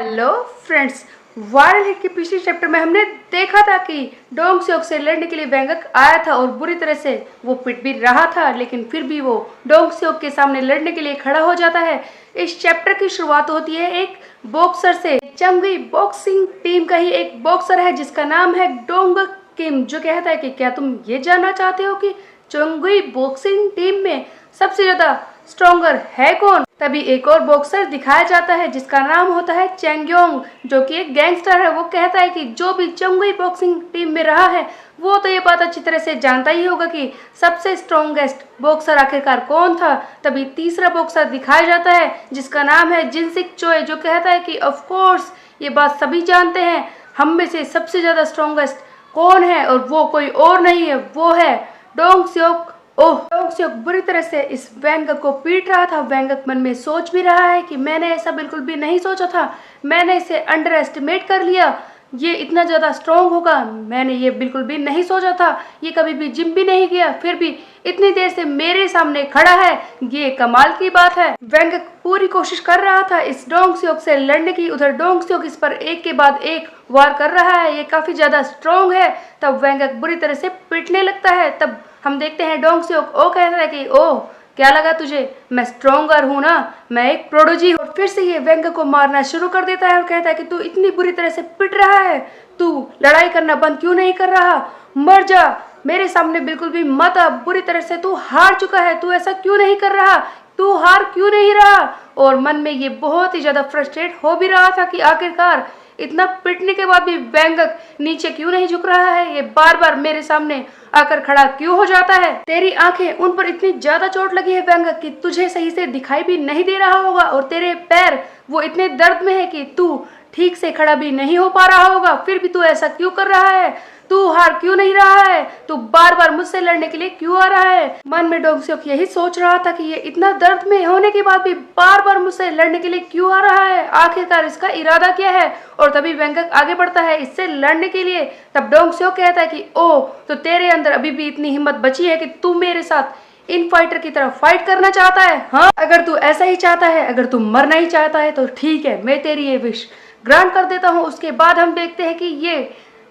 Hello friends, viral hit के पिछले chapter में हमने देखा था कि डोंग सियोक से लड़ने के लिए वेंगक आया था और बुरी तरह से वो पिट भी रहा था, लेकिन फिर भी वो डोंग सियोक के सामने लड़ने के लिए खड़ा हो जाता है। इस चैप्टर की शुरुआत होती है एक बॉक्सर से। चंगुई बॉक्सिंग टीम का ही एक बॉक्सर है जिसका नाम है डोंग किम, जो कहता है कि क्या तुम ये जानना चाहते हो कि चंगुई बॉक्सिंग टीम में सबसे ज्यादा स्ट्रॉन्गर है कौन। तभी एक और बॉक्सर दिखाया जाता है जिसका नाम होता है चेंगयोंग, जो कि एक गैंगस्टर है। वो कहता है कि जो भी चंगुई बॉक्सिंग टीम में रहा है वो तो ये बात अच्छी तरह से जानता ही होगा कि सबसे स्ट्रॉन्गेस्ट बॉक्सर आखिरकार कौन था। तभी तीसरा बॉक्सर दिखाया जाता है जिसका नाम है जिनसिक चोय, जो कहता है कि ऑफ कोर्स ये बात सभी जानते हैं, हम में से सबसे ज्यादा स्ट्रॉन्गेस्ट कौन है और वो कोई और नहीं है, वो है डोंग सियोक। डोंग सियोक बुरी तरह से इस वेंगक को पीट रहा था। वेंगक मन में सोच भी रहा है कि मैंने ऐसा बिल्कुल भी नहीं सोचा था, मैंने इसे अंडर एस्टिमेट कर लिया, ये इतना ज़्यादा स्ट्रॉन्ग होगा, मैंने ये बिल्कुल भी नहीं सोचा था, ये कभी भी जिम भी नहीं किया, फिर भी इतनी देर से मेरे सामने खड़ा है, ये कमाल की बात है। वेंगक पूरी कोशिश कर रहा था इस डोंग सियोक से लड़ने की। उधर डोंग सियोक इस पर एक के बाद एक वार कर रहा है, ये काफ़ी ज़्यादा स्ट्रॉन्ग है। तब वेंगक बुरी तरह से पिटने लगता है। तब हम देखते हैं डोंग सियोक ओ कहता है कि ओह क्या लगा तुझे, मैं स्ट्रॉन्गर हूँ ना, मैं एक प्रोडोजी हूँ। और फिर से ये वेंगक को मारना शुरू कर देता है और कहता है कि तू इतनी बुरी तरह से पिट रहा है, तू लड़ाई करना बंद क्यों नहीं कर रहा, मर जा, मेरे सामने बिल्कुल भी मत आ, बुरी तरह से तू हार चुका है, तू ऐसा क्यों नहीं कर रहा, तू हार क्यों नहीं रहा। और मन में ये बहुत ही ज्यादा फ्रस्ट्रेट हो भी रहा था कि आखिरकार इतना पिटने के बाद भी वेंगक नीचे क्यों नहीं झुक रहा है, ये बार बार मेरे सामने आकर खड़ा क्यों हो जाता है। तेरी आंखें उन पर इतनी ज्यादा चोट लगी है वेंगक कि तुझे सही से दिखाई भी नहीं दे रहा होगा, और तेरे पैर वो इतने दर्द में है कि तू ठीक से खड़ा भी नहीं हो पा रहा होगा, फिर भी तू ऐसा क्यों कर रहा है, तू हार क्यों नहीं रहा है, तू बार बार मुझसे लड़ने के लिए क्यों आ रहा है। मन में डोंग सियोक यही सोच रहा था कि ये इतना दर्द में होने के बाद भी बार बार मुझसे लड़ने के लिए क्यों आ रहा है, आखिरकार इसका इरादा क्या है। और तभी वेंगक आगे बढ़ता है इससे लड़ने के लिए। तब डोंग सियोक कहता है कि ओ तो तेरे अंदर अभी भी इतनी हिम्मत बची है कि तू मेरे साथ इन फाइटर की तरह फाइट करना चाहता है। हाँ, अगर तू ऐसा ही चाहता है, अगर तू मरना ही चाहता है तो ठीक है, मैं तेरी ये विश ग्रांट कर देता हूँ। उसके बाद हम देखते हैं कि ये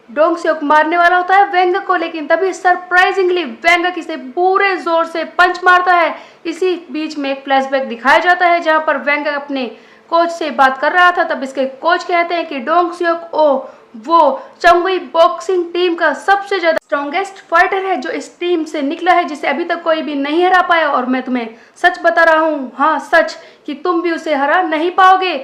डोंग सियोक मारने वाला होता है वेंगक को, लेकिन तभी सरप्राइजिंगली वेंगक इसे पूरे जोर से पंच मारता है। इसी बीच में एक फ्लैशबैक दिखाया जाता है जहां पर वेंगक अपने कोच से बात कर रहा था। तब इसके कोच कहते हैं कि डोंग सियोक वो चंगुई बॉक्सिंग टीम का सबसे ज्यादा स्ट्रॉन्गेस्ट फाइटर है जो इस टीम से निकला है, जिसे अभी तक कोई भी नहीं हरा पाया, और मैं तुम्हें सच बता रहा हूँ, हाँ सच, कि तुम भी उसे हरा नहीं पाओगे,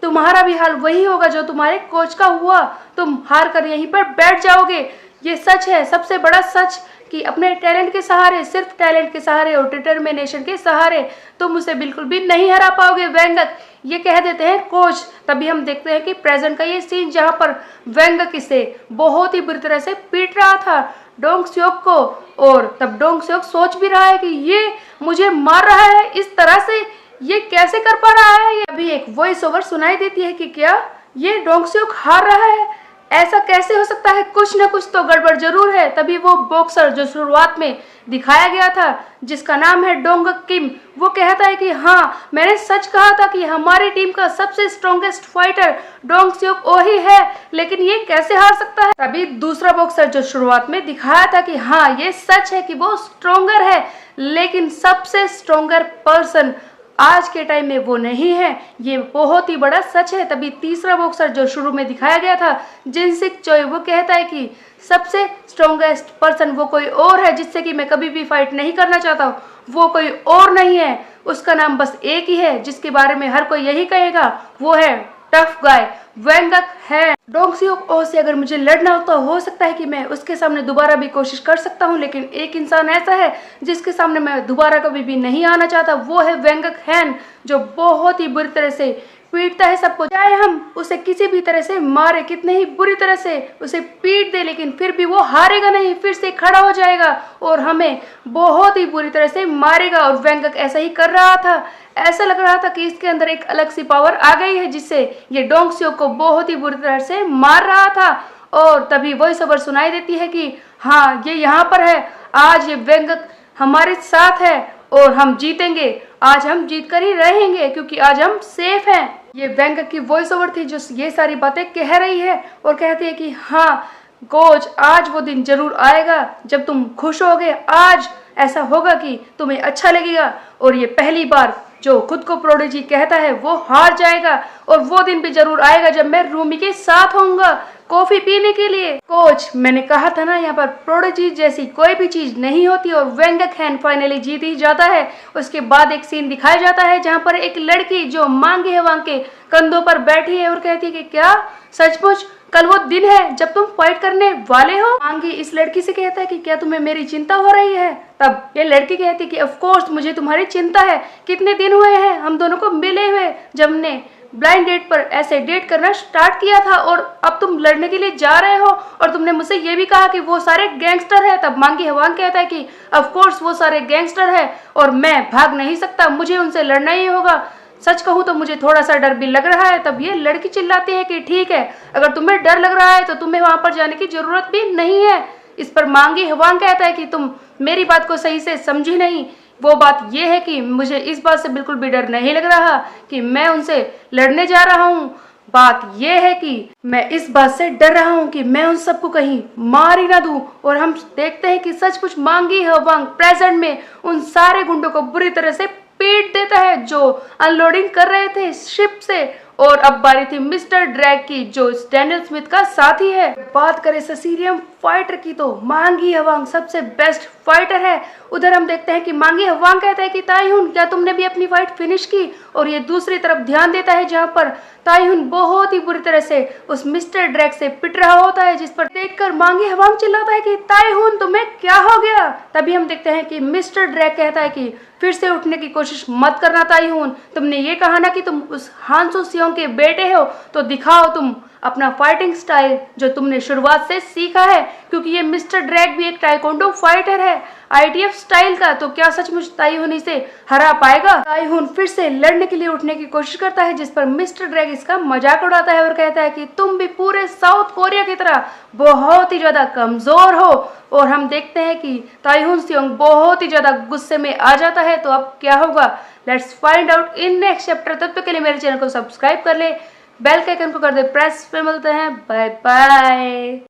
तुम्हारा भी हाल वही होगा जो तुम्हारे कोच का हुआ, तुम हार कर यहीं पर बैठ जाओगे। ये सच है, सबसे बड़ा सच, कि अपने टैलेंट के सहारे, सिर्फ टैलेंट के सहारे और डिटर्मिनेशन के सहारे तुम उसे बिल्कुल भी नहीं हरा पाओगे वेंगक, ये कह देते हैं कोच। तभी हम देखते हैं कि प्रेजेंट का ये सीन जहां पर वेंगक इसे बहुत ही बुरी तरह से पीट रहा था डोंग सियोक को, और तब डोंग सियोक सोच भी रहा है कि ये मुझे मार रहा है इस तरह से, ये कैसे कर पा रहा है। अभी एक वॉइस ओवर सुनाई देती है कि क्या ये डोंग सियोक हार रहा है, ऐसा कैसे हो सकता है, कुछ ना कुछ तो गड़बड़ जरूर है। तभी वो बॉक्सर जो शुरुआत में दिखाया गया था जिसका नाम है डोंग किम, वो कहता है कि हाँ मैंने सच कहा था कि हमारी टीम का सबसे स्ट्रॉन्गेस्ट फाइटर डोंग सियोक वही है, लेकिन ये कैसे हार सकता है। तभी दूसरा बॉक्सर जो शुरुआत में दिखाया था कि हाँ ये सच है कि वो स्ट्रॉन्गर है, लेकिन सबसे स्ट्रॉन्गर पर्सन आज के टाइम में वो नहीं है, ये बहुत ही बड़ा सच है। तभी तीसरा बॉक्सर जो शुरू में दिखाया गया था जिनसिक चोय, वो कहता है कि सबसे स्ट्रॉन्गेस्ट पर्सन वो कोई और है जिससे कि मैं कभी भी फाइट नहीं करना चाहता हूँ, वो कोई और नहीं है, उसका नाम बस एक ही है जिसके बारे में हर कोई यही कहेगा, वो है टफ गाय वेंगक है। डोंग सियोक से अगर मुझे लड़ना हो तो हो सकता है कि मैं उसके सामने दोबारा भी कोशिश कर सकता हूँ, लेकिन एक इंसान ऐसा है जिसके सामने मैं दोबारा कभी भी नहीं आना चाहता, वो है वेंगक हैन, जो बहुत ही बुरी तरह से पीटता है सबको। चाहे हम उसे किसी भी तरह से मारे, कितने ही बुरी तरह से उसे पीट दे, लेकिन फिर भी वो हारेगा नहीं, फिर से खड़ा हो जाएगा और हमें बहुत ही बुरी तरह से मारेगा। और वेंगक ऐसा ही कर रहा था, ऐसा लग रहा था कि इसके अंदर एक अलग सी पावर आ गई है जिससे ये डोंग सियोक को बहुत ही बुरी तरह से मार रहा था। और तभी वॉइस ओवर सुनाई देती है कि हाँ ये यहाँ पर है, आज ये वेंगक हमारे साथ है और हम जीतेंगे, आज हम जीत कर ही रहेंगे क्योंकि आज हम सेफ हैं। ये वेंगक की वॉइस ओवर थी जो ये सारी बातें कह रही है और कहती है कि हाँ कोच, आज वो दिन जरूर आएगा जब तुम खुश होगे। आज ऐसा होगा कि तुम्हें अच्छा लगेगा और ये पहली बार जो खुद को प्रोडिजी कहता है वो हार जाएगा और वो दिन भी जरूर आएगा जब मैं रूमी के साथ होऊंगा कॉफी पीने के लिए। कोच, मैंने कहा था ना, यहाँ पर प्रोडिजी जैसी कोई भी चीज नहीं होती और वेंगक हैन फाइनली जीत ही जाता है। उसके बाद एक सीन दिखाया जाता है जहाँ पर एक लड़की जो मांगे हेवांग के कंधों पर बैठी है और कहती है कि क्या सचमुच कल वो दिन है जब तुम फाइट करने वाले हो। मांगी इस लड़की से कहता है कि क्या तुम्हें मेरी चिंता हो रही है। तब ये लड़की कहती है कि ऑफ कोर्स मुझे तुम्हारी चिंता है। कितने दिन हुए हैं हम दोनों को मिले हुए, जब हमने ब्लाइंड डेट पर ऐसे डेट करना स्टार्ट किया था और अब तुम लड़ने के लिए जा रहे हो और तुमने मुझसे ये भी कहा कि वो सारे गैंगस्टर है। तब मांगी हेवांग कहता है कि ऑफ कोर्स वो सारे गैंगस्टर है और मैं भाग नहीं सकता, मुझे उनसे लड़ना ही होगा। सच कहूँ तो मुझे थोड़ा सा डर भी लग रहा है। तब ये लड़की चिल्लाती है कि ठीक है, अगर तुम्हें डर लग रहा है तो तुम्हें वहां पर जाने की जरूरत भी नहीं है। इस पर मांगी हेवांग कहता है कि तुम मेरी बात को सही से समझी नहीं। वो बात यह है कि मुझे इस बात से बिल्कुल भी डर नहीं लग रहा कि मैं उनसे लड़ने जा रहा हूँ। बात यह है कि मैं इस बात से डर रहा हूँ कि मैं उन सबको कहीं मार ही ना दूं। और हम देखते हैं कि सचमुच मांगी हेवांग प्रेजेंट में उन सारे गुंडों को बुरी तरह से पीट देता है जो अनलोडिंग कर रहे थे शिप से। और अब बारी थी मिस्टर ड्रैग की जो डैनियल स्मिथ का साथी है। बात करें ससीरियम फाइटर की तो मांगी हेवांग सबसे बेस्ट फाइटर है। उधर हम देखते हैं कि मांगी हेवांग कहता है कि ताइहुन, क्या तुमने भी अपनी फाइट फिनिश की। और ये दूसरी तरफ ध्यान देता है जहां पर ताइहुन बहुत ही बुरी तरह से उस मिस्टर ड्रैग से पिट रहा होता है, जिस पर देखकर मांगी हेवांग चिल्लाता है कि ताइहुन तुम्हें क्या हो गया। तभी हम देखते हैं कि मिस्टर ड्रैग कहता है कि फिर से उठने की कोशिश मत करना ताइहुन, तुमने ये कहा ना कि तुम उस हांसो सियोंग के बेटे हो, तो दिखाओ तुम अपना फाइटिंग स्टाइल जो तुमने शुरुआत से सीखा है। क्योंकि ये मिस्टर ड्रैग भी एक टाइकोंडो फाइटर है ITF स्टाइल का। तो क्या सचमुच ताइहुन इसे हरा पाएगा। ताइहुन फिर से लड़ने के लिए उठने की कोशिश करता है, जिस पर मिस्टर ड्रैग इसका मजाक उड़ाता है और कहता है कि तुम भी पूरे साउथ कोरिया की तरह बहुत ही ज्यादा कमजोर हो। और हम देखते हैं कि ताइहुन सियोंग बहुत ही ज्यादा गुस्से में आ जाता है। तो अब क्या होगा, let's find out in next chapter. तब तक के लिए मेरे चैनल को सब्सक्राइब कर ले, बेल के आइकन को कर दे प्रेस। पे मिलते हैं, बाय बाय।